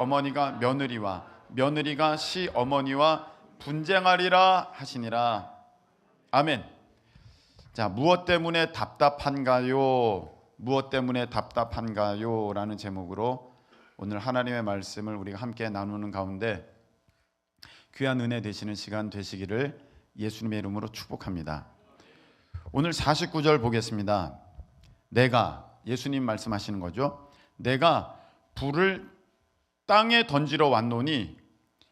어머니가 며느리와 며느리가 시어머니와 분쟁하리라 하시니라. 아멘. 자, 무엇 때문에 답답한가요? 무엇 때문에 답답한가요? 라는 제목으로 오늘 하나님의 말씀을 우리가 함께 나누는 가운데 귀한 은혜 되시는 시간 되시기를 예수님의 이름으로 축복합니다. 오늘 49절 보겠습니다. 내가, 예수님 말씀하시는 거죠. 내가 불을 땅에 던지러 왔노니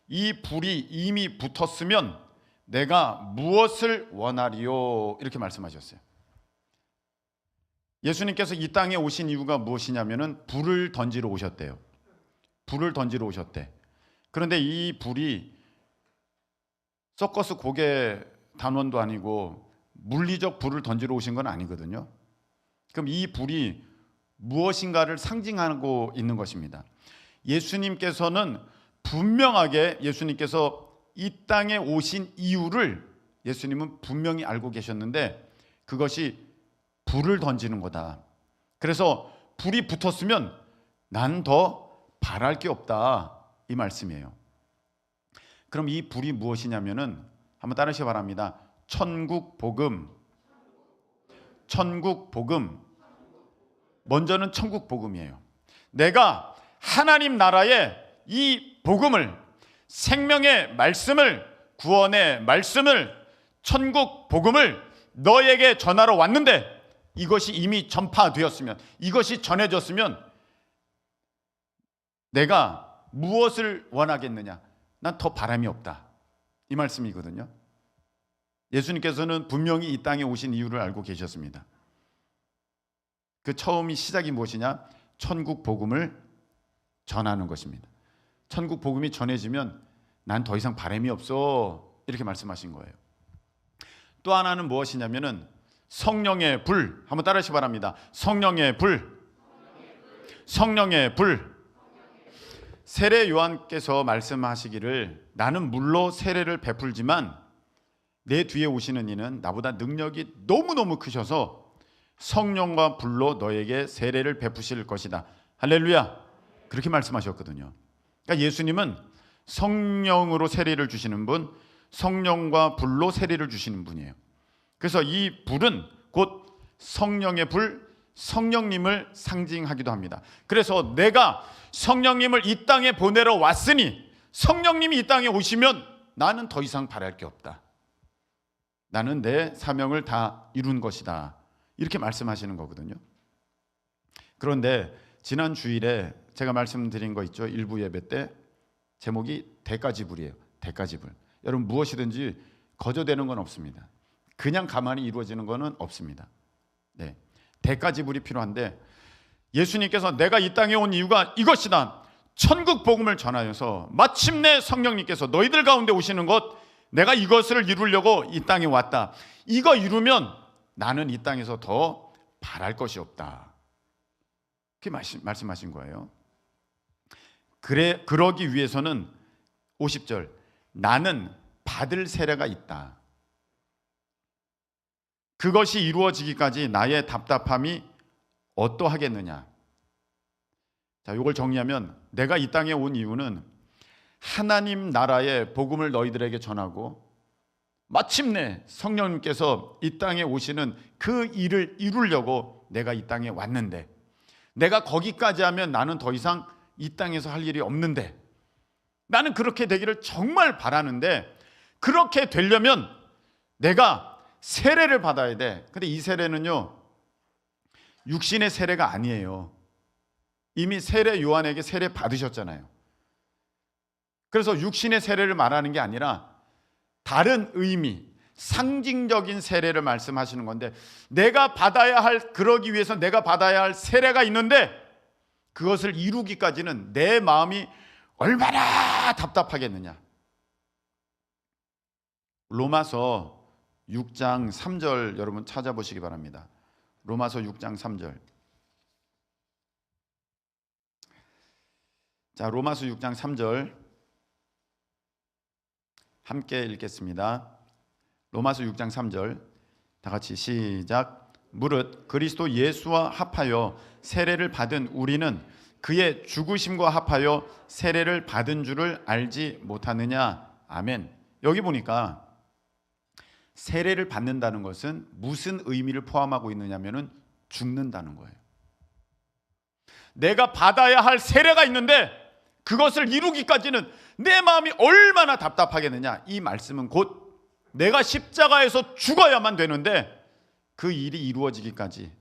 이 불이 이미 붙었으면 내가 무엇을 원하리요? 이렇게 말씀하셨어요. 예수님께서 이 땅에 오신 이유가 무엇이냐면은 불을 던지러 오셨대요. 불을 던지러 오셨대. 그런데 이 불이 서커스 고개 단원도 아니고 물리적 불을 던지러 오신 건 아니거든요. 그럼 이 불이 무엇인가를 상징하고 있는 것입니다. 예수님께서는 분명하게 예수님께서 이 땅에 오신 이유를 예수님은 분명히 알고 계셨는데 그것이 불을 던지는 거다. 그래서 불이 붙었으면 난 더 바랄 게 없다, 이 말씀이에요. 그럼 이 불이 무엇이냐면은 한번 따르시기 바랍니다. 천국 복음. 천국 복음. 먼저는 천국 복음이에요. 내가 하나님 나라의 이 복음을, 생명의 말씀을, 구원의 말씀을, 천국 복음을 너에게 전하러 왔는데 이것이 이미 전파되었으면, 이것이 전해졌으면 내가 무엇을 원하겠느냐? 난 더 바람이 없다, 이 말씀이거든요. 예수님께서는 분명히 이 땅에 오신 이유를 알고 계셨습니다. 그 처음이 시작이 무엇이냐? 천국 복음을 전하는 것입니다. 천국 복음이 전해지면 난 더 이상 바람이 없어, 이렇게 말씀하신 거예요. 또 하나는 무엇이냐면은 성령의 불. 한번 따라하시기 바랍니다. 성령의 불. 성령의 불. 세례 요한께서 말씀하시기를 나는 물로 세례를 베풀지만 내 뒤에 오시는 이는 나보다 능력이 너무너무 크셔서 성령과 불로 너에게 세례를 베푸실 것이다. 할렐루야. 그렇게 말씀하셨거든요. 그러니까 예수님은 성령으로 세례를 주시는 분, 성령과 불로 세례를 주시는 분이에요. 그래서 이 불은 곧 성령의 불, 성령님을 상징하기도 합니다. 그래서 내가 성령님을 이 땅에 보내러 왔으니 성령님이 이 땅에 오시면 나는 더 이상 바랄 게 없다. 나는 내 사명을 다 이룬 것이다. 이렇게 말씀하시는 거거든요. 그런데 지난 주일에 제가 말씀드린 거 있죠. 일부 예배 때 제목이 대가지불이에요. 대가지불. 여러분 무엇이든지 거저되는 건 없습니다. 그냥 가만히 이루어지는 것은 없습니다. 네, 대가지불이 필요한데 예수님께서 내가 이 땅에 온 이유가 이것이다. 천국 복음을 전하여서 마침내 성령님께서 너희들 가운데 오시는 것, 내가 이것을 이루려고 이 땅에 왔다. 이거 이루면 나는 이 땅에서 더 바랄 것이 없다. 그렇게 말씀하신 거예요. 그러기 위해서는 50절 나는 받을 세례가 있다. 그것이 이루어지기까지 나의 답답함이 어떠하겠느냐. 자, 이걸 정리하면 내가 이 땅에 온 이유는 하나님 나라의 복음을 너희들에게 전하고 마침내 성령님께서 이 땅에 오시는 그 일을 이루려고 내가 이 땅에 왔는데 내가 거기까지 하면 나는 더 이상 이 땅에서 할 일이 없는데 나는 그렇게 되기를 정말 바라는데 그렇게 되려면 내가 세례를 받아야 돼. 근데 이 세례는요 육신의 세례가 아니에요. 이미 세례 요한에게 세례 받으셨잖아요. 그래서 육신의 세례를 말하는 게 아니라 다른 의미, 상징적인 세례를 말씀하시는 건데 내가 받아야 할, 그러기 위해서 내가 받아야 할 세례가 있는데 그것을 이루기까지는 내 마음이 얼마나 답답하겠느냐. 로마서 6장 3절 여러분 찾아보시기 바랍니다. 로마서 6장 3절. 자, 로마서 6장 3절 함께 읽겠습니다. 로마서 6장 3절 다 같이 시작. 무릇 그리스도 예수와 합하여 세례를 받은 우리는 그의 죽으심과 합하여 세례를 받은 줄을 알지 못하느냐. 아멘. 여기 보니까 세례를 받는다는 것은 무슨 의미를 포함하고 있느냐면은 죽는다는 거예요. 내가 받아야 할 세례가 있는데 그것을 이루기까지는 내 마음이 얼마나 답답하겠느냐. 이 말씀은 곧 내가 십자가에서 죽어야만 되는데 그 일이 이루어지기까지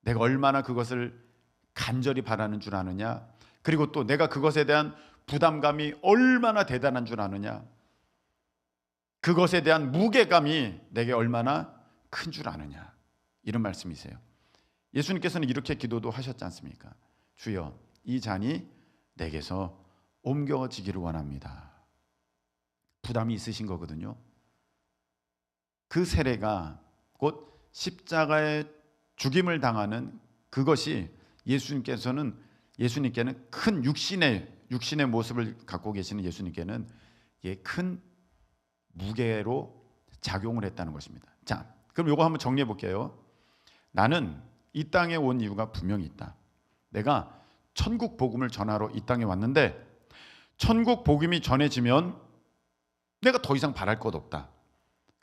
내가 얼마나 그것을 간절히 바라는 줄 아느냐. 그리고 또 내가 그것에 대한 부담감이 얼마나 대단한 줄 아느냐. 그것에 대한 무게감이 내게 얼마나 큰 줄 아느냐. 이런 말씀이세요. 예수님께서는 이렇게 기도도 하셨지 않습니까? 주여, 이 잔이 내게서 옮겨지기를 원합니다. 부담이 있으신 거거든요. 그 세례가 곧 십자가에 죽임을 당하는 그것이 예수님께는 큰 육신의 모습을 갖고 계시는 예수님께는 큰 무게로 작용을 했다는 것입니다. 자, 그럼 이거 한번 정리해 볼게요. 나는 이 땅에 온 이유가 분명히 있다. 내가 천국 복음을 전하러 이 땅에 왔는데 천국 복음이 전해지면 내가 더 이상 바랄 것 없다.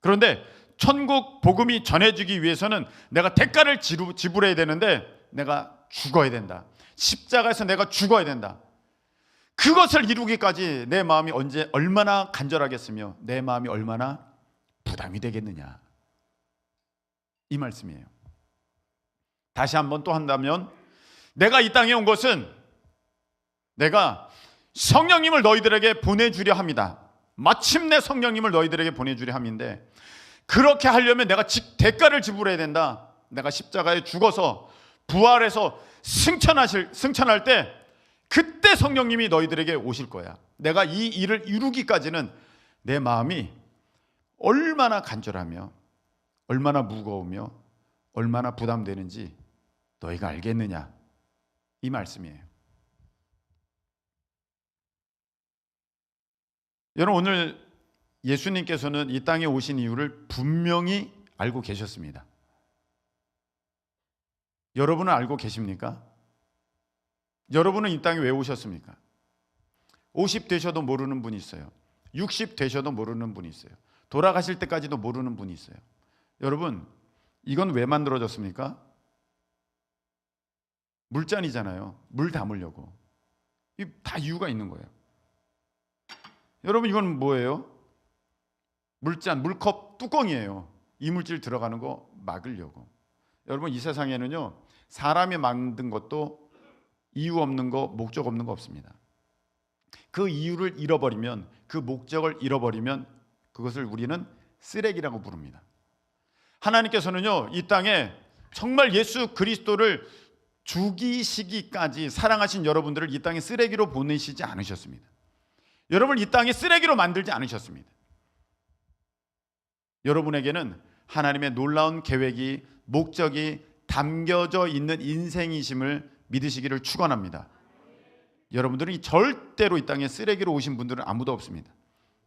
그런데 천국 복음이 전해지기 위해서는 내가 대가를 지불해야 되는데 내가 죽어야 된다. 십자가에서 내가 죽어야 된다. 그것을 이루기까지 내 마음이 얼마나 간절하겠으며 내 마음이 얼마나 부담이 되겠느냐. 이 말씀이에요. 다시 한번 또 한다면 내가 이 땅에 온 것은 내가 성령님을 너희들에게 보내주려 합니다. 마침내 성령님을 너희들에게 보내주려 함인데 그렇게 하려면 내가 대가를 지불해야 된다. 내가 십자가에 죽어서 부활해서 승천할 때 그때 성령님이 너희들에게 오실 거야. 내가 이 일을 이루기까지는 내 마음이 얼마나 간절하며 얼마나 무거우며 얼마나 부담되는지 너희가 알겠느냐. 이 말씀이에요. 여러분, 오늘 예수님께서는 이 땅에 오신 이유를 분명히 알고 계셨습니다. 여러분은 알고 계십니까? 여러분은 이 땅에 왜 오셨습니까? 50 되셔도 모르는 분이 있어요. 60 되셔도 모르는 분이 있어요. 돌아가실 때까지도 모르는 분이 있어요. 여러분, 이건 왜 만들어졌습니까? 물잔이잖아요. 물 담으려고. 다 이유가 있는 거예요. 여러분, 이건 뭐예요? 물잔, 물컵 뚜껑이에요. 이물질 들어가는 거 막으려고. 여러분, 이 세상에는요, 사람이 만든 것도 이유 없는 거, 목적 없는 거 없습니다. 그 이유를 잃어버리면, 그 목적을 잃어버리면 그것을 우리는 쓰레기라고 부릅니다. 하나님께서는요, 이 땅에 정말 예수 그리스도를 죽이시기까지 사랑하신 여러분들을 이 땅에 쓰레기로 보내시지 않으셨습니다. 여러분을 이 땅에 쓰레기로 만들지 않으셨습니다. 여러분에게는 하나님의 놀라운 계획이, 목적이 담겨져 있는 인생이심을 믿으시기를 축원합니다. 여러분들은 절대로 이 땅에 쓰레기로 오신 분들은 아무도 없습니다.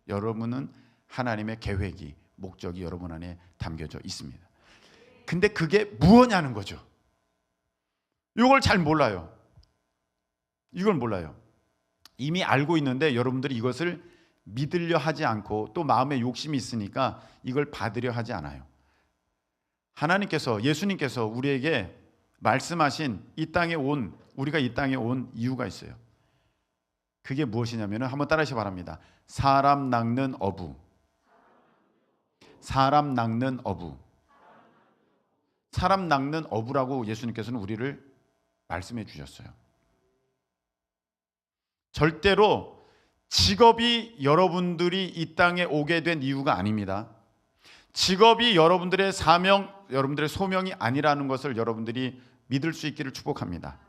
여러분은 하나님의 계획이, 목적이 여러분 안에 담겨져 있습니다. 근데 그게 무엇냐는 거죠. 이걸 잘 몰라요. 이걸 몰라요. 이미 알고 있는데 여러분들이 이것을 믿으려 하지 않고 또 마음에 욕심이 있으니까 이걸 받으려 하지 않아요. 하나님께서, 예수님께서 우리에게 말씀하신 우리가 이 땅에 온 이유가 있어요. 그게 무엇이냐면 한번 따라하시기 바랍니다. 사람 낚는 어부. 사람 낚는 어부. 사람 낚는 어부라고 예수님께서는 우리를 말씀해 주셨어요. 절대로 직업이 여러분들이 이 땅에 오게 된 이유가 아닙니다. 직업이 여러분들의 사명, 여러분들의 소명이 아니라는 것을 여러분들이 믿을 수 있기를 축복합니다.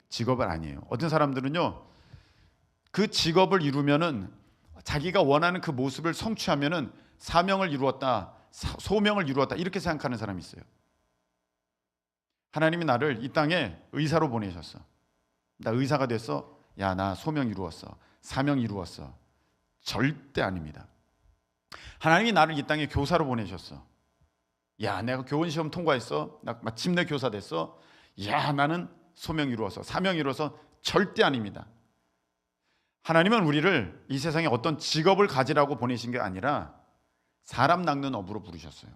직업은 아니에요. 어떤 사람들은요, 그 직업을 이루면은 자기가 원하는 그 모습을 성취하면은 사명을 이루었다, 소명을 이루었다, 이렇게 생각하는 사람이 있어요. 하나님이 나를 이 땅에 의사로 보내셨어. 나 의사가 됐어. 야, 나 소명 이루었어. 사명 이루었어. 절대 아닙니다. 하나님이 나를 이 땅에 교사로 보내셨어. 야, 내가 교원 시험 통과했어. 나 마침내 교사 됐어. 야, 나는 소명 이루어서 사명 이루어서 절대 아닙니다. 하나님은 우리를 이 세상에 어떤 직업을 가지라고 보내신 게 아니라 사람 낚는 업으로 부르셨어요.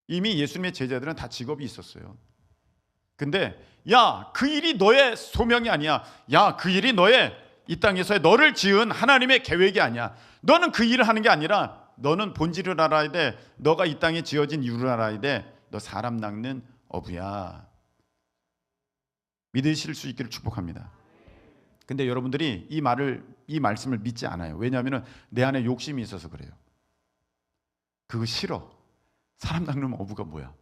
이미 예수님의 제자들은 다 직업이 있었어요. 근데 야, 그 일이 너의 소명이 아니야. 야, 그 일이 너의 이 땅에서의 너를 지은 하나님의 계획이 아니야. 너는 그 일을 하는 게 아니라 너는 본질을 알아야 돼. 너가 이 땅에 지어진 이유를 알아야 돼. 너 사람 낚는 어부야. 믿으실 수 있기를 축복합니다. 근데 여러분들이 이 말씀을 믿지 않아요. 왜냐하면 내 안에 욕심이 있어서 그래요. 그거 싫어. 사람 낚는 어부가 뭐야?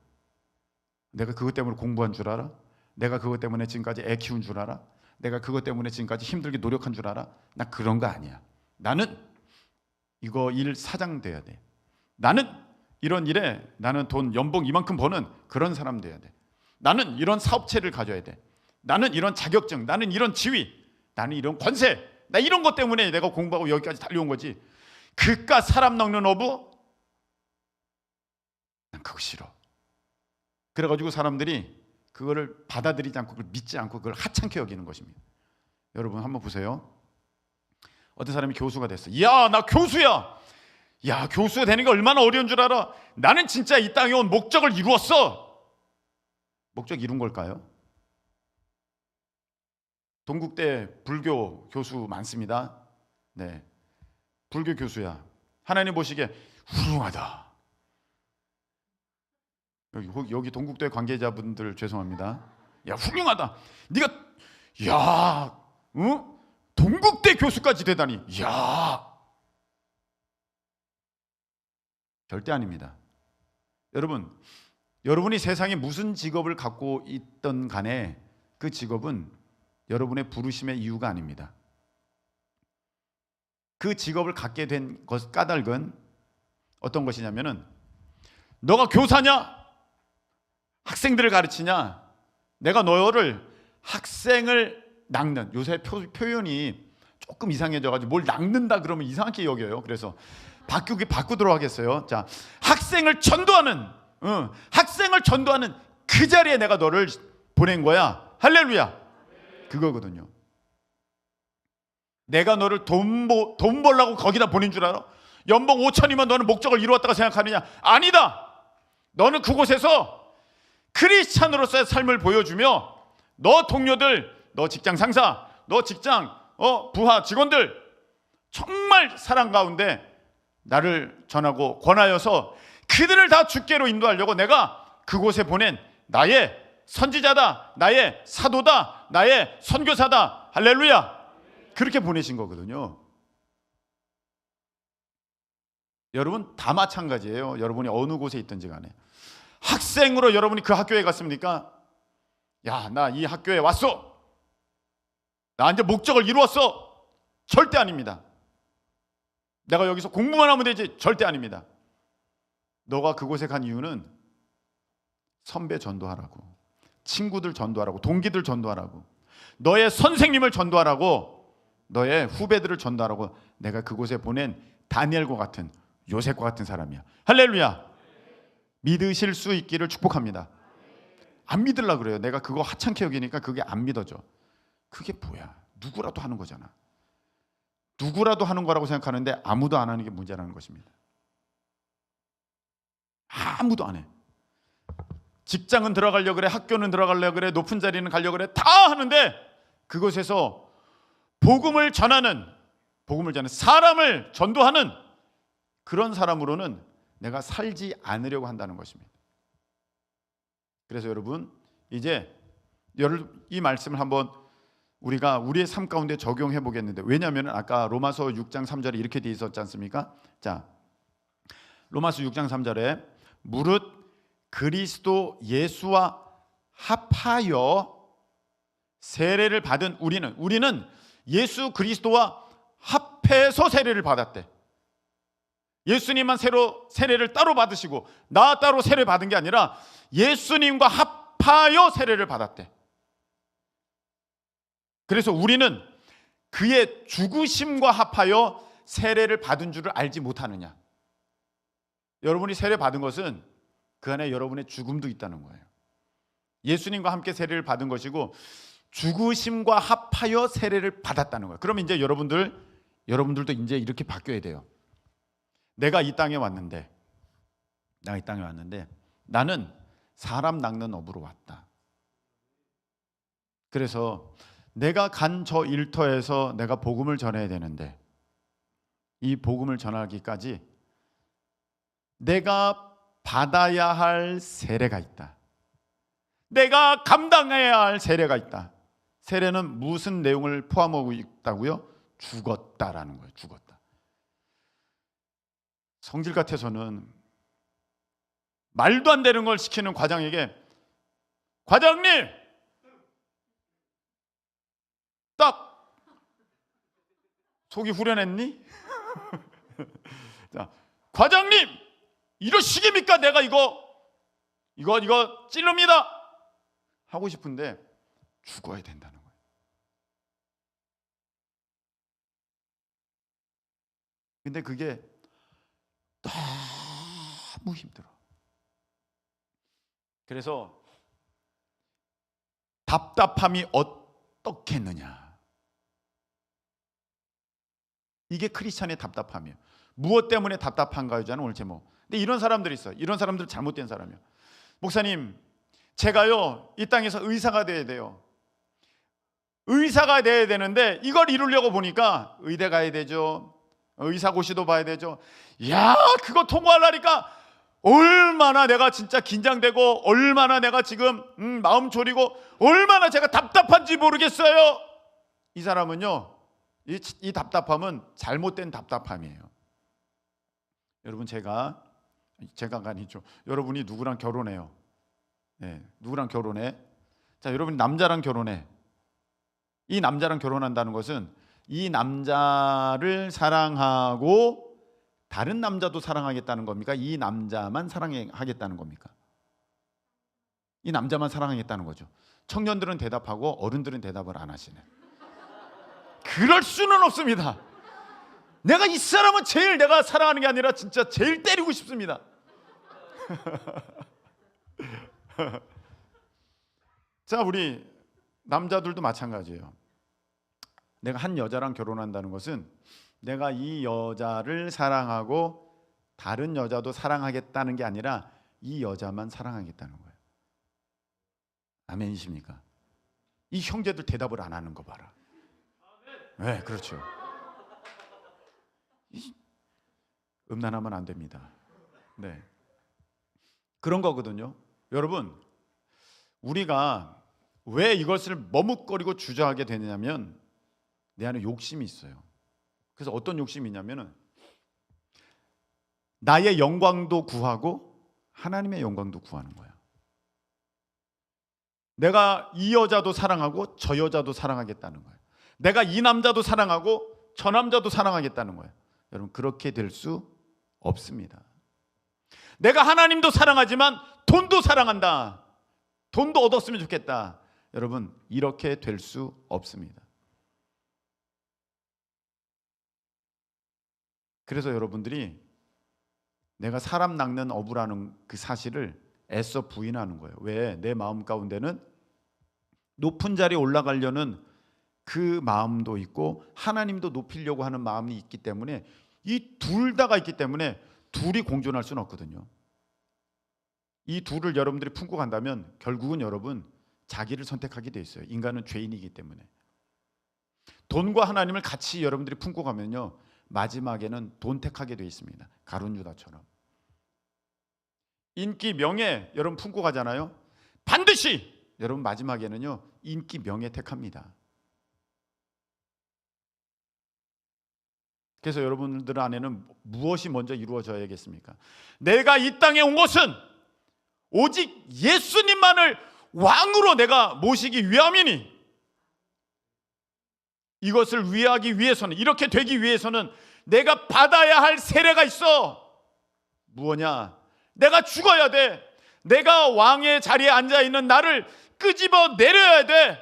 내가 그것 때문에 공부한 줄 알아? 내가 그것 때문에 지금까지 애 키운 줄 알아? 내가 그것 때문에 지금까지 힘들게 노력한 줄 알아? 나 그런 거 아니야. 나는 이거 일 사장 돼야 돼. 나는 이런 일에 나는 돈 연봉 이만큼 버는 그런 사람 돼야 돼. 나는 이런 사업체를 가져야 돼. 나는 이런 자격증, 나는 이런 지위, 나는 이런 권세, 나 이런 것 때문에 내가 공부하고 여기까지 달려온 거지. 그깟 사람 낚는 어부? 난 그거 싫어. 그래가지고 사람들이 그거를 받아들이지 않고 그걸 믿지 않고 그걸 하찮게 여기는 것입니다. 여러분 한번 보세요. 어떤 사람이 교수가 됐어. 야, 나 교수야. 야, 교수가 되는 게 얼마나 어려운 줄 알아? 나는 진짜 이 땅에 온 목적을 이루었어. 목적 이룬 걸까요? 동국대 불교 교수 많습니다. 네, 불교 교수야. 하나님 보시기에 훌륭하다. 여기 동국대 관계자분들 죄송합니다. 야, 훌륭하다. 네가 야, 응? 동국대 교수까지 되다니. 야, 절대 아닙니다. 여러분이 세상에 무슨 직업을 갖고 있던 간에 그 직업은 여러분의 부르심의 이유가 아닙니다. 그 직업을 갖게 된 까닭은 어떤 것이냐면은 너가 교사냐? 학생들을 가르치냐? 내가 너를 학생을 낚는, 요새 표현이 조금 이상해져가지고 뭘 낚는다 그러면 이상하게 여겨요. 그래서 바꾸도록 하겠어요. 자, 학생을 전도하는 그 자리에 내가 너를 보낸 거야. 할렐루야. 그거거든요. 내가 너를 돈 벌라고 거기다 보낸 줄 알아? 연봉 5천이면 너는 목적을 이루었다고 생각하느냐? 아니다. 너는 그곳에서 크리스찬으로서의 삶을 보여주며 너 동료들, 너 직장 상사, 너 직장 부하 직원들 정말 사랑 가운데 나를 전하고 권하여서 그들을 다 주께로 인도하려고 내가 그곳에 보낸 나의 선지자다, 나의 사도다, 나의 선교사다. 할렐루야. 그렇게 보내신 거거든요. 여러분 다 마찬가지예요. 여러분이 어느 곳에 있든지 간에. 학생으로 여러분이 그 학교에 갔습니까? 야, 나 이 학교에 왔어. 나 이제 목적을 이루었어. 절대 아닙니다. 내가 여기서 공부만 하면 되지. 절대 아닙니다. 너가 그곳에 간 이유는 선배 전도하라고, 친구들 전도하라고, 동기들 전도하라고, 너의 선생님을 전도하라고, 너의 후배들을 전도하라고 내가 그곳에 보낸 다니엘과 같은, 요셉과 같은 사람이야. 할렐루야. 믿으실 수 있기를 축복합니다. 안 믿으려고 그래요. 내가 그거 하찮게 여기니까 그게 안 믿어져. 그게 뭐야? 누구라도 하는 거잖아. 누구라도 하는 거라고 생각하는데 아무도 안 하는 게 문제라는 것입니다. 아무도 안 해. 직장은 들어가려고 그래, 학교는 들어가려고 그래, 높은 자리는 가려고 그래, 다 하는데 그곳에서 복음을 전하는 사람을 전도하는 그런 사람으로는 내가 살지 않으려고 한다는 것입니다. 그래서 여러분 이제 이 말씀을 한번 우리가 우리의 삶 가운데 적용해 보겠는데, 왜냐하면 아까 로마서 6장 3절에 이렇게 돼 있었지 않습니까? 자, 로마서 6장 3절에 무릇 그리스도 예수와 합하여 세례를 받은 우리는 예수 그리스도와 합해서 세례를 받았대. 예수님만 세례를 따로 받으시고 나 따로 세례 받은 게 아니라 예수님과 합하여 세례를 받았대. 그래서 우리는 그의 죽으심과 합하여 세례를 받은 줄을 알지 못하느냐. 여러분이 세례 받은 것은 그 안에 여러분의 죽음도 있다는 거예요. 예수님과 함께 세례를 받은 것이고 죽으심과 합하여 세례를 받았다는 거예요. 그럼 이제 여러분들도 이제 이렇게 바뀌어야 돼요. 내가 이 땅에 왔는데 나는 사람 낚는 업으로 왔다. 그래서 내가 간 저 일터에서 내가 복음을 전해야 되는데 이 복음을 전하기까지 내가 받아야 할 세례가 있다. 내가 감당해야 할 세례가 있다. 세례는 무슨 내용을 포함하고 있다고요? 죽었다라는 거예요. 죽었다. 성질 같아서는 말도 안 되는 걸 시키는 과장에게 과장님! 딱 속이 후련했니? 자, 과장님! 이러시깁니까? 내가 이거 찔릅니다 하고 싶은데 죽어야 된다는 거예요. 근데 그게 너무 힘들어. 그래서 답답함이 어떻겠느냐, 이게 크리스찬의 답답함이에요. 무엇 때문에 답답한가요? 저는 오늘 제목. 근데 이런 사람들이 있어요. 이런 사람들 잘못된 사람이에요. 목사님, 제가요 이 땅에서 의사가 돼야 돼요. 의사가 돼야 되는데 이걸 이루려고 보니까 의대 가야 되죠. 의사고시도 봐야 되죠. 야, 그거 통과하려니까 얼마나 내가 진짜 긴장되고 얼마나 내가 지금 마음 졸이고 얼마나 제가 답답한지 모르겠어요. 이 사람은요, 이 답답함은 잘못된 답답함이에요. 여러분, 제가 아니죠. 여러분이 누구랑 결혼해요? 네, 누구랑 결혼해? 자, 여러분이 남자랑 결혼해. 이 남자랑 결혼한다는 것은 이 남자를 사랑하고 다른 남자도 사랑하겠다는 겁니까? 이 남자만 사랑하겠다는 겁니까? 이 남자만 사랑하겠다는 거죠. 청년들은 대답하고 어른들은 대답을 안 하시네. 그럴 수는 없습니다. 내가 이 사람은 제일 내가 사랑하는 게 아니라 진짜 제일 때리고 싶습니다. 자, 우리 남자들도 마찬가지예요. 내가 한 여자랑 결혼한다는 것은 내가 이 여자를 사랑하고 다른 여자도 사랑하겠다는 게 아니라 이 여자만 사랑하겠다는 거예요. 아멘이십니까? 이 형제들 대답을 안 하는 거 봐라. 네, 그렇죠. 음란하면 안 됩니다. 네, 그런 거거든요. 여러분, 우리가 왜 이것을 머뭇거리고 주저하게 되냐면 내 안에 욕심이 있어요. 그래서 어떤 욕심이 있냐면은 나의 영광도 구하고 하나님의 영광도 구하는 거야. 내가 이 여자도 사랑하고 저 여자도 사랑하겠다는 거예요. 내가 이 남자도 사랑하고 저 남자도 사랑하겠다는 거예요. 여러분, 그렇게 될 수 없습니다. 내가 하나님도 사랑하지만 돈도 사랑한다. 돈도 얻었으면 좋겠다. 여러분, 이렇게 될 수 없습니다. 그래서 여러분들이 내가 사람 낚는 어부라는 그 사실을 애써 부인하는 거예요. 왜? 내 마음 가운데는 높은 자리에 올라가려는 그 마음도 있고 하나님도 높이려고 하는 마음이 있기 때문에 이 둘 다가 있기 때문에 둘이 공존할 수는 없거든요. 이 둘을 여러분들이 품고 간다면 결국은 여러분 자기를 선택하게 돼 있어요. 인간은 죄인이기 때문에. 돈과 하나님을 같이 여러분들이 품고 가면요, 마지막에는 돈 택하게 돼 있습니다. 가룟 유다처럼. 인기, 명예 여러분 품고 가잖아요. 반드시 여러분 마지막에는요 인기, 명예 택합니다. 그래서 여러분들 안에는 무엇이 먼저 이루어져야겠습니까? 내가 이 땅에 온 것은 오직 예수님만을 왕으로 내가 모시기 위함이니, 이것을 위하기 위해서는, 이렇게 되기 위해서는 내가 받아야 할 세례가 있어. 무엇냐? 내가 죽어야 돼. 내가 왕의 자리에 앉아있는 나를 끄집어 내려야 돼.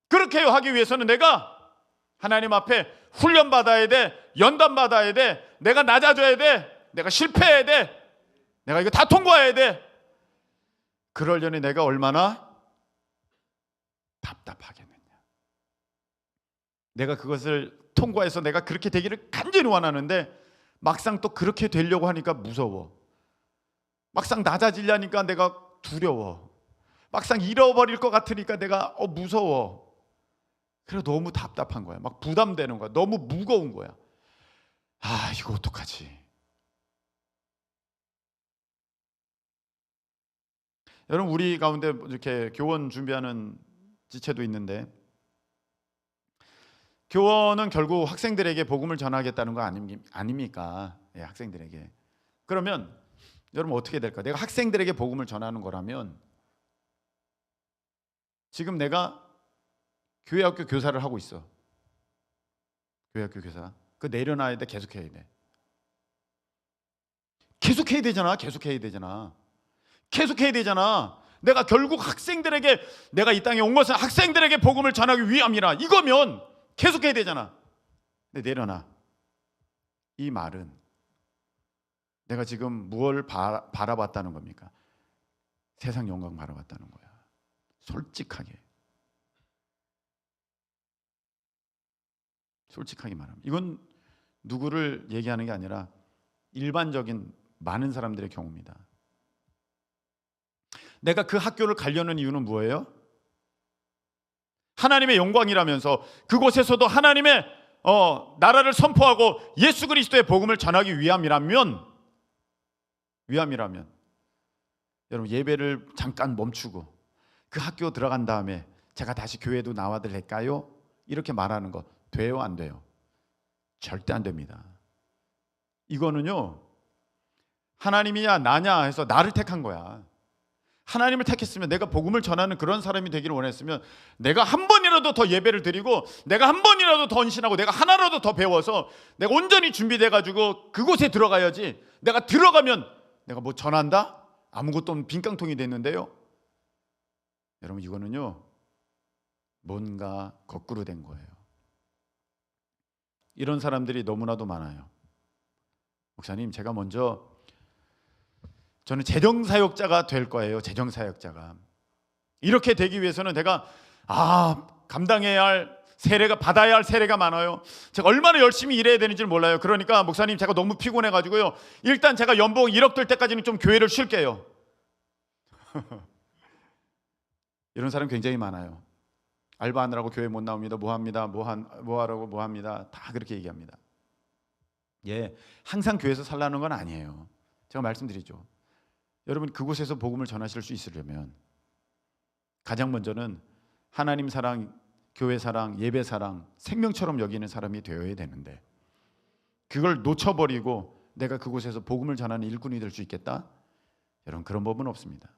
그렇게 하기 위해서는 내가 하나님 앞에 훈련받아야 돼. 연단받아야 돼. 내가 낮아져야 돼. 내가 실패해야 돼. 내가 이거 다 통과해야 돼. 그러려니 내가 얼마나 답답하겠느냐. 내가 그것을 통과해서 내가 그렇게 되기를 간절히 원하는데 막상 또 그렇게 되려고 하니까 무서워. 막상 낮아지려니까 내가 두려워. 막상 잃어버릴 것 같으니까 내가 무서워. 그래 너무 답답한 거야. 막 부담되는 거야. 너무 무거운 거야. 아, 이거 어떡하지? 여러분, 우리 가운데 이렇게 교원 준비하는 지체도 있는데, 교원은 결국 학생들에게 복음을 전하겠다는 거 아닙니까? 예, 학생들에게. 그러면 여러분 어떻게 될까? 내가 학생들에게 복음을 전하는 거라면 지금 내가 교회학교 교사를 하고 있어. 교회학교 교사. 그 내려놔야 돼, 계속해야 돼. 계속해야 되잖아. 계속해야 되잖아. 계속해야 되잖아. 내가 결국 학생들에게, 내가 이 땅에 온 것은 학생들에게 복음을 전하기 위함이라. 이거면 계속해야 되잖아. 근데 내려놔. 이 말은 내가 지금 무엇을 바라봤다는 겁니까? 세상 영광 바라봤다는 거야. 솔직하게 말하면. 이건 누구를 얘기하는 게 아니라 일반적인 많은 사람들의 경우입니다. 내가 그 학교를 가려는 이유는 뭐예요? 하나님의 영광이라면서 그곳에서도 하나님의 나라를 선포하고 예수 그리스도의 복음을 전하기 위함이라면 여러분, 예배를 잠깐 멈추고 그 학교 들어간 다음에 제가 다시 교회도 나와도 될까요? 이렇게 말하는 거 돼요, 안 돼요? 절대 안 됩니다. 이거는요, 하나님이냐 나냐 해서 나를 택한 거야. 하나님을 택했으면, 내가 복음을 전하는 그런 사람이 되기를 원했으면 내가 한 번이라도 더 예배를 드리고, 내가 한 번이라도 더 헌신하고, 내가 하나라도 더 배워서 내가 온전히 준비돼 가지고 그곳에 들어가야지. 내가 들어가면 내가 뭐 전한다? 아무것도 없는 빈깡통이 됐는데요. 여러분, 이거는요 뭔가 거꾸로 된 거예요. 이런 사람들이 너무나도 많아요. 목사님, 제가 먼저 저는 재정사역자가 될 거예요. 재정사역자가. 이렇게 되기 위해서는 내가 감당해야 할 세례가, 받아야 할 세례가 많아요. 제가 얼마나 열심히 일해야 되는지 몰라요. 그러니까 목사님, 제가 너무 피곤해가지고요, 일단 제가 연봉 1억 될 때까지는 좀 교회를 쉴게요. 이런 사람 굉장히 많아요. 알바하느라고 교회 못 나옵니다. 뭐합니다. 뭐하라고 뭐합니다. 다 그렇게 얘기합니다. 예, 항상 교회에서 살라는 건 아니에요. 제가 말씀드리죠. 여러분, 그곳에서 복음을 전하실 수 있으려면 가장 먼저는 하나님 사랑, 교회 사랑, 예배 사랑, 생명처럼 여기는 사람이 되어야 되는데, 그걸 놓쳐버리고 내가 그곳에서 복음을 전하는 일꾼이 될 수 있겠다? 여러분, 그런 법은 없습니다.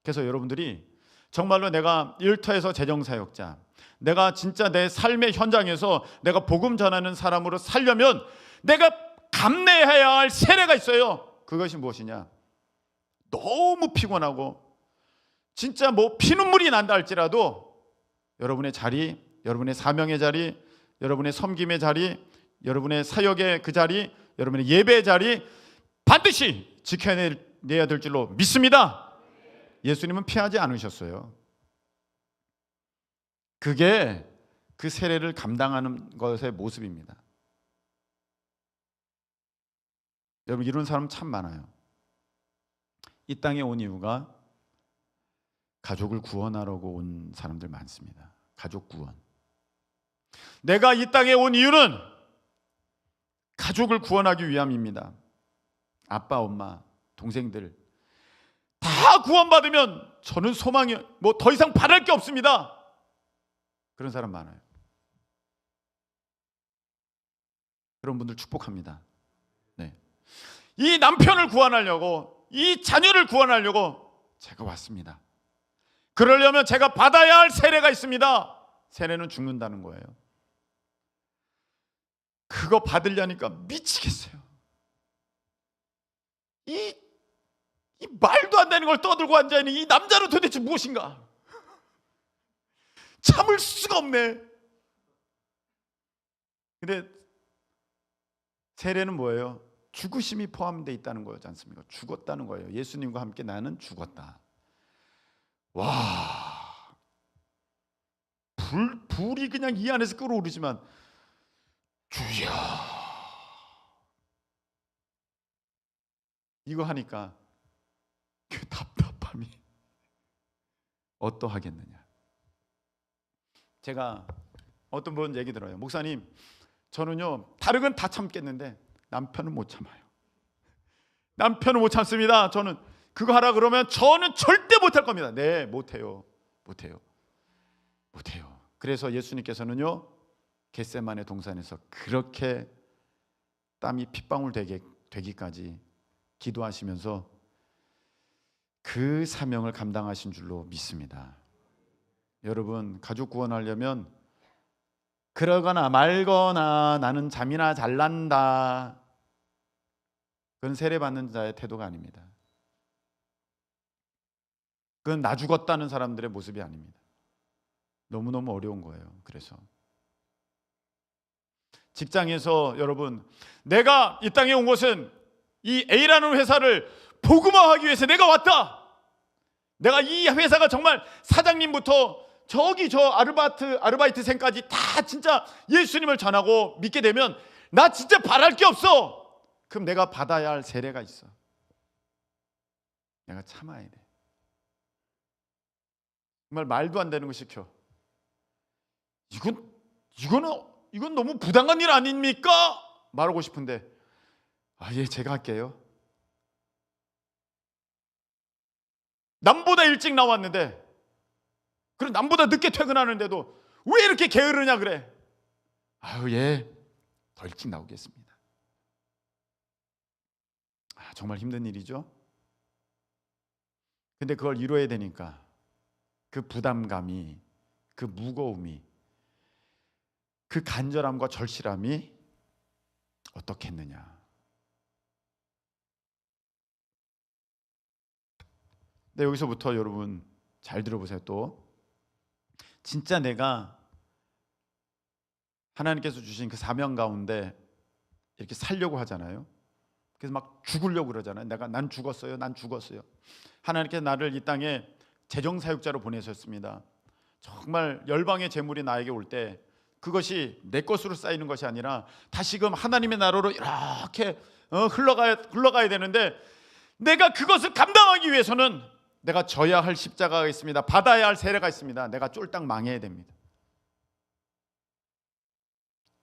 그래서 여러분들이 정말로 내가 일터에서 재정사역자, 내가 진짜 내 삶의 현장에서 내가 복음 전하는 사람으로 살려면 내가 감내해야 할 세례가 있어요. 그것이 무엇이냐? 너무 피곤하고 진짜 뭐 피눈물이 난다 할지라도 여러분의 자리, 여러분의 사명의 자리, 여러분의 섬김의 자리, 여러분의 사역의 그 자리, 여러분의 예배의 자리 반드시 지켜내야 될 줄로 믿습니다. 예수님은 피하지 않으셨어요. 그게 그 세례를 감당하는 것의 모습입니다. 여러분, 이런 사람 참 많아요. 이 땅에 온 이유가 가족을 구원하려고 온 사람들 많습니다. 가족 구원. 내가 이 땅에 온 이유는 가족을 구원하기 위함입니다. 아빠, 엄마, 동생들 다 구원받으면 저는 소망이 뭐 더 이상 바랄 게 없습니다. 그런 사람 많아요. 그런 분들 축복합니다. 네. 이 남편을 구원하려고, 이 자녀를 구원하려고 제가 왔습니다. 그러려면 제가 받아야 할 세례가 있습니다. 세례는 죽는다는 거예요. 그거 받으려니까 미치겠어요. 이 말도 안 되는 걸 떠들고 앉아있는 이 남자는 도대체 무엇인가? 참을 수가 없네. 근데 세례는 뭐예요? 죽으심이 포함되어 있다는 거지 않습니까? 죽었다는 거예요. 예수님과 함께 나는 죽었다. 와, 불이 그냥 이 안에서 끓어오르지만 주여 이거 하니까 그 답답함이 어떠하겠느냐. 제가 어떤 분 얘기 들어요. 목사님, 저는요 다른 건 다 참겠는데 남편은 못 참아요. 남편은 못 참습니다. 저는 그거 하라 그러면 저는 절대 못할 겁니다. 네, 못해요. 그래서 예수님께서는요 겟세마네 동산에서 그렇게 땀이 핏방울 되기까지 기도하시면서 그 사명을 감당하신 줄로 믿습니다. 여러분, 가족 구원하려면 그러거나 말거나 나는 잠이나 잘난다, 그건 세례받는 자의 태도가 아닙니다. 그건 나 죽었다는 사람들의 모습이 아닙니다. 너무너무 어려운 거예요. 그래서 직장에서 여러분, 내가 이 땅에 온 것은 이 A라는 회사를 복음화하기 위해서 내가 왔다. 내가 이 회사가 정말 사장님부터 저기 저 아르바이트생까지 다 진짜 예수님을 전하고 믿게 되면 나 진짜 바랄 게 없어. 그럼 내가 받아야 할 세례가 있어. 내가 참아야 돼. 정말 말도 안 되는 거 시켜. 이건 너무 부당한 일 아닙니까? 말하고 싶은데 예, 제가 할게요. 남보다 일찍 나왔는데, 그리고 남보다 늦게 퇴근하는데도 왜 이렇게 게으르냐 그래. 예, 더 일찍 나오겠습니다. 정말 힘든 일이죠. 근데 그걸 이뤄야 되니까 그 부담감이, 그 무거움이, 그 간절함과 절실함이 어떻겠느냐. 근데 여기서부터 여러분 잘 들어보세요. 또 진짜 내가 하나님께서 주신 그 사명 가운데 이렇게 살려고 하잖아요. 그래서 막 죽으려고 그러잖아요. 난 죽었어요. 하나님께서 나를 이 땅에 재정사역자로 보내셨습니다. 정말 열방의 재물이 나에게 올 때 그것이 내 것으로 쌓이는 것이 아니라 다시금 하나님의 나라로 이렇게 흘러가야 되는데, 내가 그것을 감당하기 위해서는 내가 져야 할 십자가가 있습니다. 받아야 할 세례가 있습니다. 내가 쫄딱 망해야 됩니다.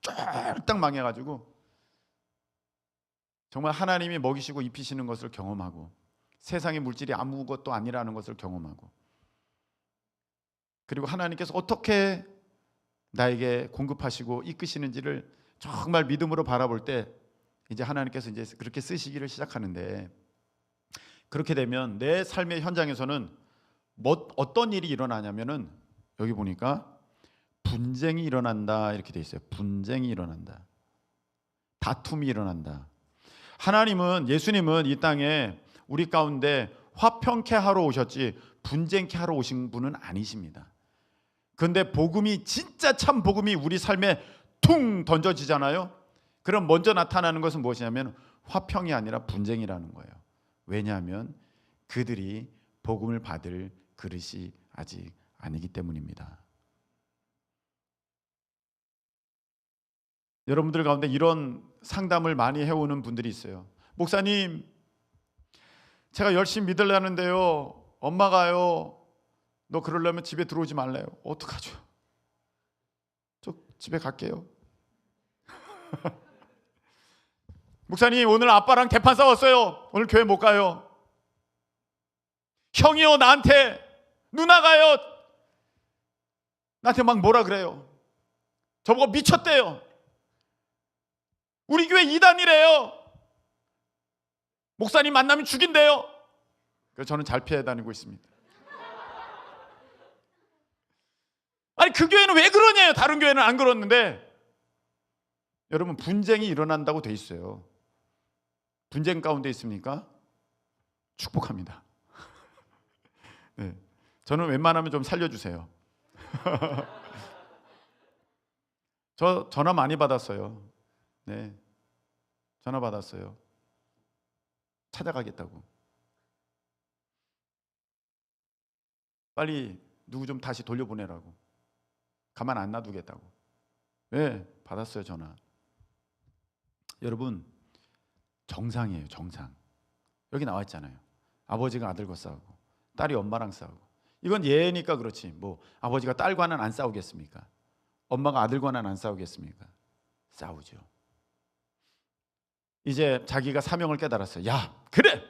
쫄딱 망해가지고 정말 하나님이 먹이시고 입히시는 것을 경험하고 세상의 물질이 아무것도 아니라는 것을 경험하고, 그리고 하나님께서 어떻게 나에게 공급하시고 이끄시는지를 정말 믿음으로 바라볼 때 이제 하나님께서 이제 그렇게 쓰시기를 시작하는데, 그렇게 되면 내 삶의 현장에서는 어떤 일이 일어나냐면은 여기 보니까 분쟁이 일어난다 이렇게 돼 있어요. 분쟁이 일어난다. 다툼이 일어난다. 예수님은 이 땅에 우리 가운데 화평케 하러 오셨지 분쟁케 하러 오신 분은 아니십니다. 그런데 복음이, 진짜 참 복음이 우리 삶에 퉁 던져지잖아요. 그럼 먼저 나타나는 것은 무엇이냐면 화평이 아니라 분쟁이라는 거예요. 왜냐하면 그들이 복음을 받을 그릇이 아직 아니기 때문입니다. 여러분들 가운데 이런 상담을 많이 해오는 분들이 있어요. 목사님, 제가 열심히 믿으려는데요, 엄마가요, 너 그러려면 집에 들어오지 말래요. 어떡하죠? 저 집에 갈게요. 목사님, 오늘 아빠랑 대판 싸웠어요. 오늘 교회 못 가요. 형이요, 누나가요, 나한테 막 뭐라 그래요. 저보고 미쳤대요. 우리 교회 이단이래요. 목사님 만나면 죽인대요. 그래서 저는 잘 피해 다니고 있습니다. 아니, 그 교회는 왜 그러냐요. 다른 교회는 안 그러는데. 여러분, 분쟁이 일어난다고 돼 있어요. 분쟁 가운데 있습니까? 축복합니다. 네. 저는 웬만하면 좀 살려주세요. 저 전화 많이 받았어요. 네, 전화 받았어요. 찾아가겠다고. 빨리 누구 좀 다시 돌려보내라고. 가만 안 놔두겠다고. 왜? 받았어요, 전화. 여러분, 정상이에요, 정상. 여기 나와 있잖아요. 아버지가 아들과 싸우고 딸이 엄마랑 싸우고. 이건 예니까 그렇지. 뭐 아버지가 딸과는 안 싸우겠습니까? 엄마가 아들과는 안 싸우겠습니까? 싸우죠. 이제 자기가 사명을 깨달았어요. 야, 그래,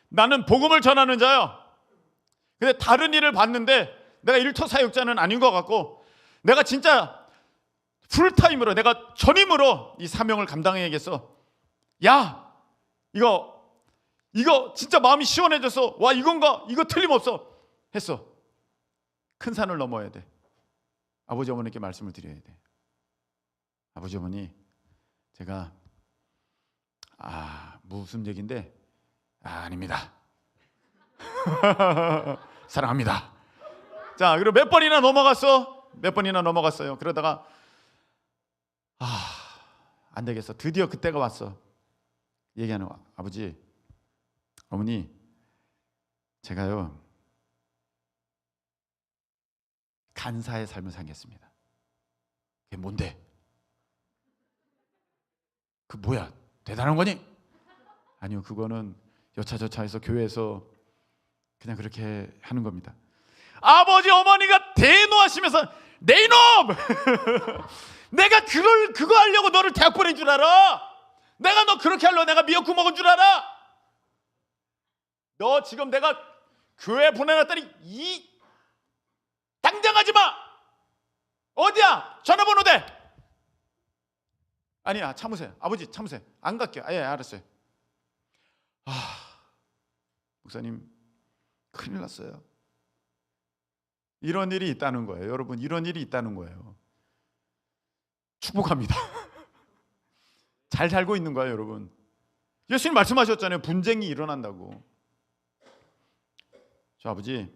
나는 복음을 전하는 자야. 근데 다른 일을 봤는데 내가 일터 사역자는 아닌 것 같고, 내가 진짜 풀타임으로, 내가 전임으로 이 사명을 감당해야겠어. 야, 이거 진짜 마음이 시원해져서, 와, 이건가? 이거 틀림없어 했어. 큰 산을 넘어야 돼. 아버지 어머니께 말씀을 드려야 돼. 아버지 어머니, 제가 무슨 얘기인데 아닙니다. 사랑합니다. 자, 그리고 몇 번이나 넘어갔어요. 그러다가 안 되겠어. 드디어 그때가 왔어. 얘기하는 거야. 아버지, 어머니, 제가요 간사의 삶을 살겠습니다. 그게 뭔데? 그 뭐야? 대단한 거니? 아니요, 그거는 여차저차해서 교회에서 그냥 그렇게 하는 겁니다. 아버지 어머니가 대노하시면서, 내 이놈! 내가 그거 하려고 너를 대학 보낸 줄 알아? 내가 너 그렇게 하려고 내가 미역국 먹은 줄 알아? 너 지금 내가 교회 보내놨더니 당장 하지 마! 어디야? 전화번호 대! 아니야, 참으세요. 아버지 참으세요. 안 갈게요. 예, 알았어요. 목사님, 큰일 났어요. 이런 일이 있다는 거예요. 여러분, 이런 일이 있다는 거예요. 축복합니다. 잘 살고 있는 거예요, 여러분. 예수님 말씀하셨잖아요. 분쟁이 일어난다고. 저 아버지,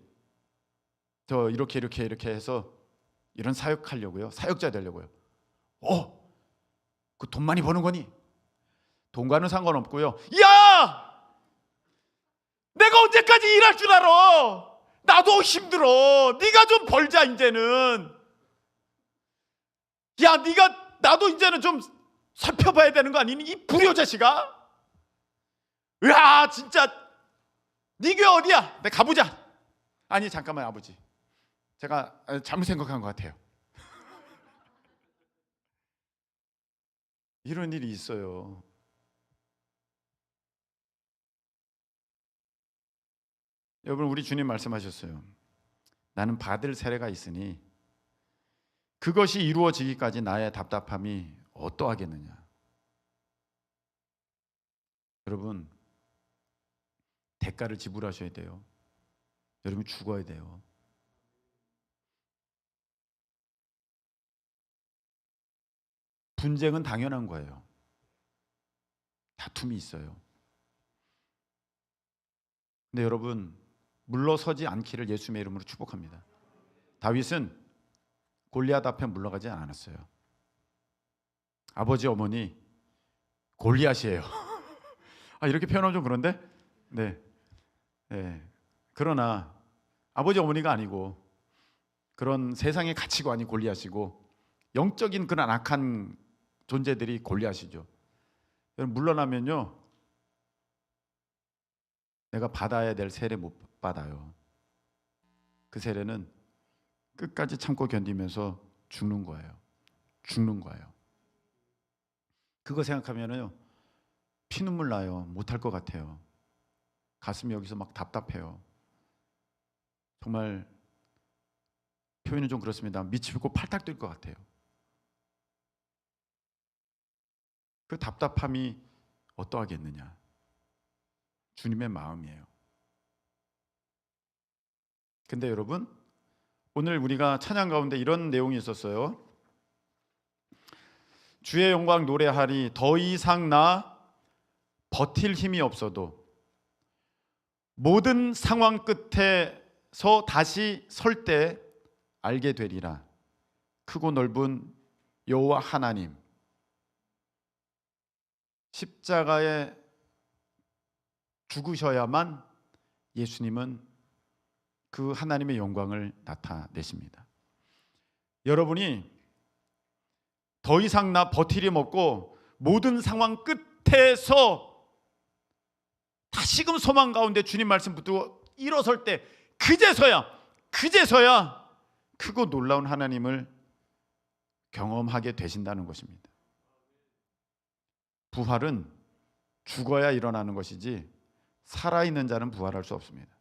저 이렇게 해서 이런 사역하려고요. 사역자 되려고요. 그 돈 많이 버는 거니? 돈과는 상관없고요. 야! 내가 언제까지 일할 줄 알아? 나도 힘들어. 네가 좀 벌자 이제는. 야, 나도 이제는 좀 살펴봐야 되는 거 아니니? 이 불효자식아. 으아, 진짜. 네 교회 어디야? 내가 가보자. 아니, 잠깐만 아버지, 제가 잘못 생각한 것 같아요. 이런 일이 있어요. 여러분, 우리 주님 말씀하셨어요. 나는 받을 세례가 있으니 그것이 이루어지기까지 나의 답답함이 어떠하겠느냐. 여러분, 대가를 지불하셔야 돼요. 여러분, 죽어야 돼요. 분쟁은 당연한 거예요. 다툼이 있어요. 근데 여러분, 물러서지 않기를 예수님의 이름으로 축복합니다. 다윗은 골리앗 앞에 물러가지 않았어요. 아버지 어머니 골리앗이에요. 이렇게 표현하면 좀 그런데, 네. 그러나 아버지 어머니가 아니고 그런 세상의 가치관이 골리앗이고 영적인 그런 악한 존재들이 골리앗이죠. 여러분, 물러나면요, 내가 받아야 될 세례 못 받아요. 그 세례는 끝까지 참고 견디면서 죽는 거예요. 그거 생각하면요, 피눈물 나요. 못할 것 같아요. 가슴이 여기서 막 답답해요. 정말 표현은 좀 그렇습니다. 미치고 팔딱 뛸 것 같아요. 그 답답함이 어떠하겠느냐. 주님의 마음이에요. 근데 여러분, 오늘 우리가 찬양 가운데 이런 내용이 있었어요. 주의 영광 노래하리. 더 이상 나 버틸 힘이 없어도 모든 상황 끝에서 다시 설 때 알게 되리라. 크고 넓은 여호와 하나님. 십자가에 죽으셔야만 예수님은 그 하나님의 영광을 나타내십니다. 여러분이 더 이상 나 버티림 없고 모든 상황 끝에서 다시금 소망 가운데 주님 말씀 붙들고 일어설 때 그제서야 크고 놀라운 하나님을 경험하게 되신다는 것입니다. 부활은 죽어야 일어나는 것이지 살아있는 자는 부활할 수 없습니다.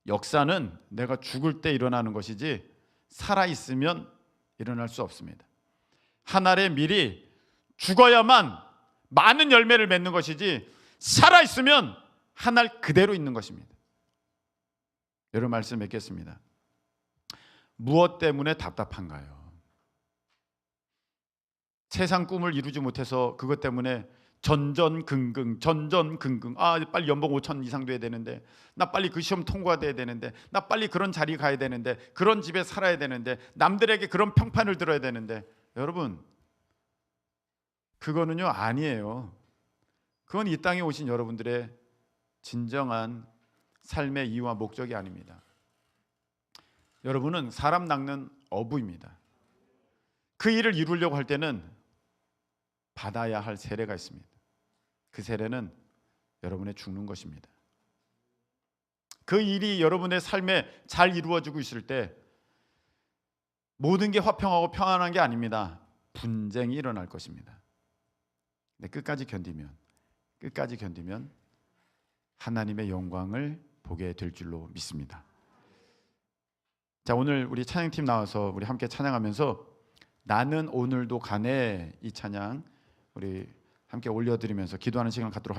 역사는 내가 죽을 때 일어나는 것이지 살아있으면 일어날 수 없습니다. 한 알의 밀이 죽어야만 많은 열매를 맺는 것이지 살아있으면 한 알 그대로 있는 것입니다. 여러분 말씀 맺겠습니다. 무엇 때문에 답답한가요? 세상 꿈을 이루지 못해서 그것 때문에 전전긍긍 빨리 연봉 5천 이상 돼야 되는데, 나 빨리 그 시험 통과돼야 되는데, 나 빨리 그런 자리 가야 되는데, 그런 집에 살아야 되는데, 남들에게 그런 평판을 들어야 되는데, 여러분 그거는요 아니에요. 그건 이 땅에 오신 여러분들의 진정한 삶의 이유와 목적이 아닙니다. 여러분은 사람 낚는 어부입니다. 그 일을 이루려고 할 때는 받아야 할 세례가 있습니다. 그 세례는 여러분의 죽는 것입니다. 그 일이 여러분의 삶에 잘 이루어지고 있을 때 모든 게 화평하고 평안한 게 아닙니다. 분쟁이 일어날 것입니다. 근데 끝까지 견디면 하나님의 영광을 보게 될 줄로 믿습니다. 자, 오늘 우리 찬양팀 나와서 우리 함께 찬양하면서 나는 오늘도 가네, 이 찬양 우리 함께 올려드리면서 기도하는 시간 갖도록 하겠습니다.